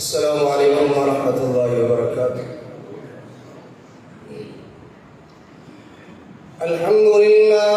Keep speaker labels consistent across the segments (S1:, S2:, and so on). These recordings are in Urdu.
S1: السلام علیکم ورحمۃ اللہ وبرکاتہ۔ الحمد للہ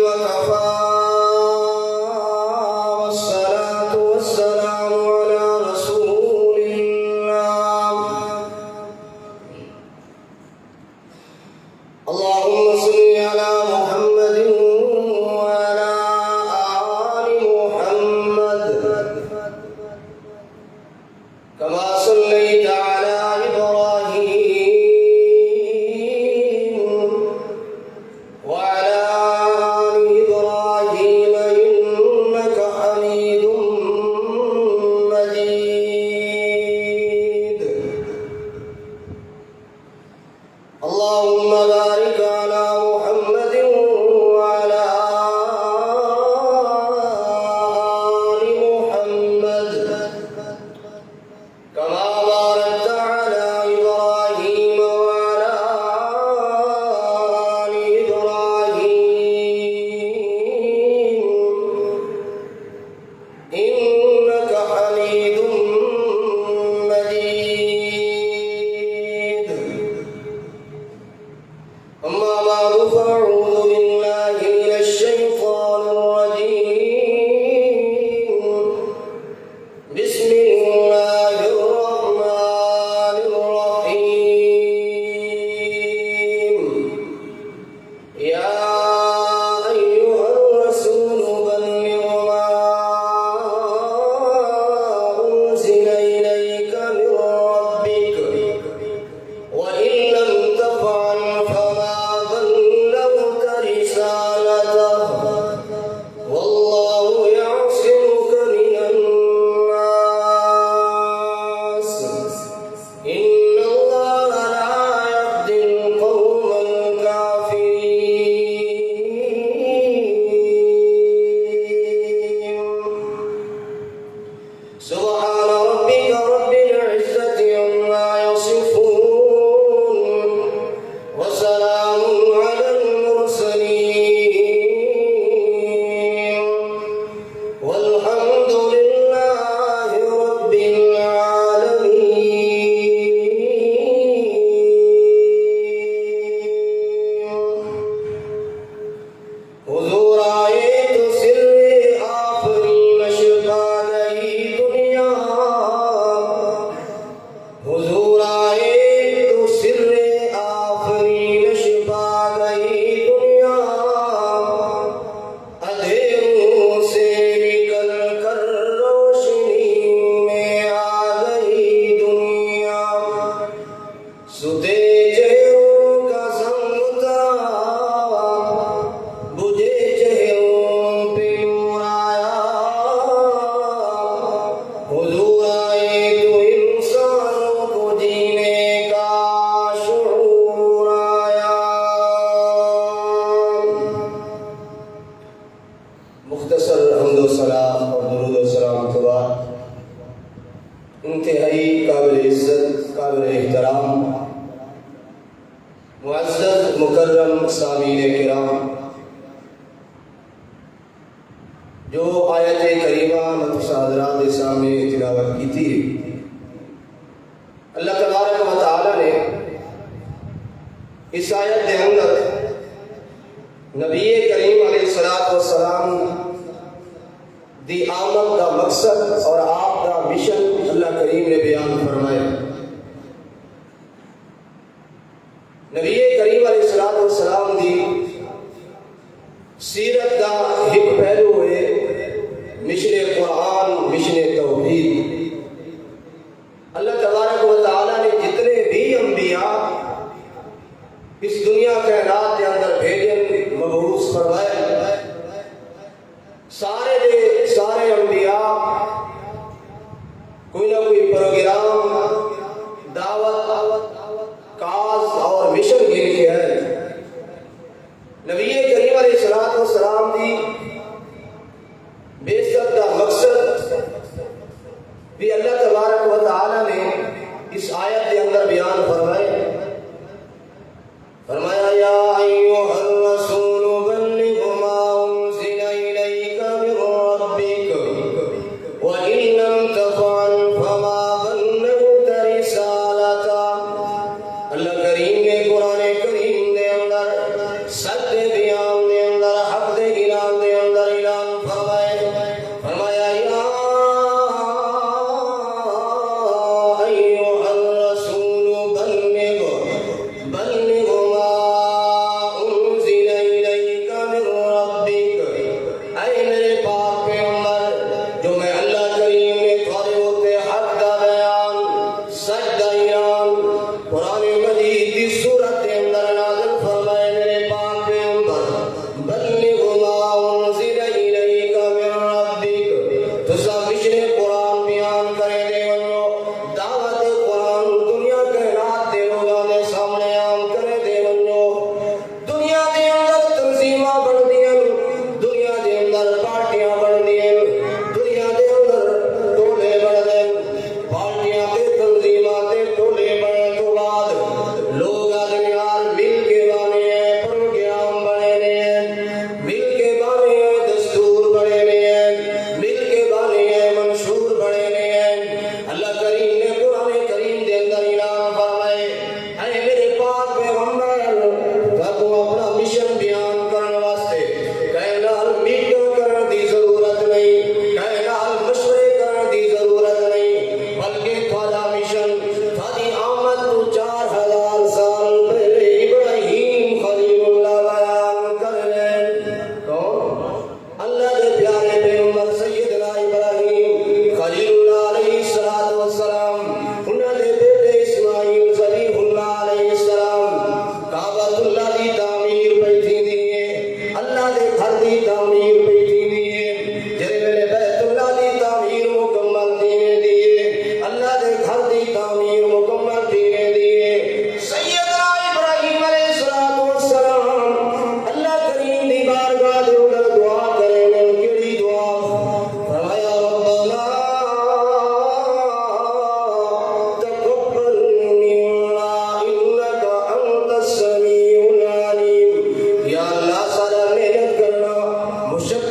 S1: وکفیٰ والصلاة والسلام علی رسول اللہ۔ اللہم صلی علی محمد وعلی آل محمد کما صلیت علی ابراہیم وعلی آل ابراہیم انک حمید مجید۔ اللہم بارک علی محمد وعلی آل محمد کما بارکت علی ابراہیم وعلی آل ابراہیم انک حمید مجید۔ اما بعد فاعوذ باللہ من الشیطان الرجیم۔ بسم اللہ الرحمن الرحیم۔ یا ایہا الرسول بلغ ما انزل الیک من ربک وإن لم تفعل فما بلغت رسالته والله يعصمك من الناس إن الله لا يهدي القوم الكافرين۔ سبحان ربك رب العزة عما يصفون وسلام على المرسلين والحمد لله رب العالمين۔ حضور آئے تو سر آفرین شفا گئی دنیا، حضور آئے تو سر آفرین شفا گئی دنیا، اندھیروں سے نکل کر روشنی میں آ گئی دنیا، ستے چہروں کا سنگ اترا، بجھے چہروں پہ نور آیا، حضور آئے تو انسانوں کو جینے کا شعور آیا۔ مختصر حمد و ثنا اور درود و سلام کے بعد انتہائی قابل عزت، قابل احترام، معزز مکرم سامعین کرام، جو آیت کریمہ متحدہ حضرات کے سامنے تلاوت کی تھی، اللہ تبارک و تعالی نے اس آیت کے اندر نبی کریم علیہ السلام دی آمد کا مقصد اور آپ کا مشن اللہ کریم نے بیان فرمایا۔ نبی کریم علیہ السلام دی سیرت کا ایک پہلو ہے مشن قرآن، مشن توحید۔ اللہ تبارک و تعالی نے جتنے بھی انبیاء اس دنیا کائنات کے اندر بھیجے، مبعوث فرمائے، سارے انبیاء کوئی نہ کوئی پروگرام، دعوت، کاز اور مشن کے لیے ہے۔ نبی کریم علیہ السلام دی بعثت کا مقصد بھی اللہ تبارک و تعالی نے اس آیت کے اندر بیان فرمایا یا ایھا الرسول بلغ ما انزل الیک دی تعمیر پہ تھی دیئے جرے ویلے بیت اللہ دی تعمیر مکمل تھی دیئے اللہ دے گھر دی تعمیر مکمل تھی دیئے سیدنا ابراہیم علیہ السلام اللہ کریم دی بارگاہ دے اندر دعا کرے میں کیڑی دعا فرمایا ربنا تقبل منا انک انت السمیع العلیم یا اللہ سارا محنت کرنا مشقت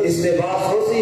S1: اس سے بات ہو سی